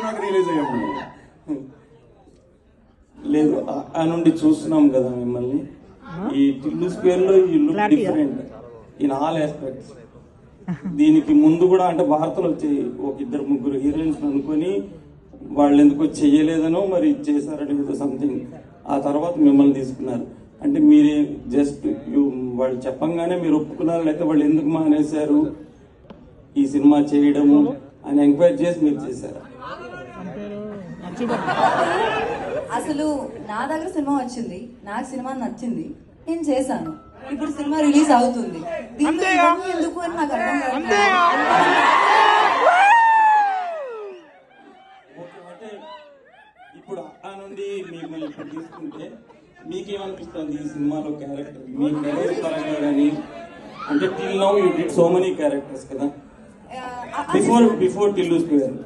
నాకు రిలీజ్ అయ్యాము. లేదు ఆ నుండి చూస్తున్నాం కదా మిమ్మల్ని. ఈ టిల్లు స్క్వేర్ లో ఈ look different in all aspects. దీనికి ముందు కూడా అంటే వార్తలు వచ్చాయి, ఒక ఇద్దరు ముగ్గురు హీరోయిన్స్ అనుకొని వాళ్ళు ఎందుకో చెయ్యలేదనో మరి చేశారని ఏదో సంథింగ్. ఆ తర్వాత మిమ్మల్ని తీసుకున్నారు. అంటే మీరే జస్ట్ వాళ్ళు చెప్పంగానే మీరు ఒప్పుకున్నారు, లేకపోతే వాళ్ళు ఎందుకు మానేశారు ఈ సినిమా చేయడము అని ఎంక్వైరీ చేసి మీరు చేశారు? అసలు నా దగ్గర సినిమా వచ్చింది, నాకు సినిమా నచ్చింది, నేను చేశాను. ఇప్పుడు సినిమా రిలీజ్ అవుతుంది, దీంట్లో ఇవన్నీ ఎందుకు అని నాకు అర్థం కాదు. అంటే ఇప్పుడు ఆ నుండి మిమ్మల్ని ఇప్పుడు తీసుకుంటే మీకేమనిపిస్తుంది ఈ సినిమాలో క్యారెక్టర్ మీ కెరీర్ పరంగా కానీ? అంటే till now you did so many characters కదా బిఫోర్ టిల్లు స్క్వేర్.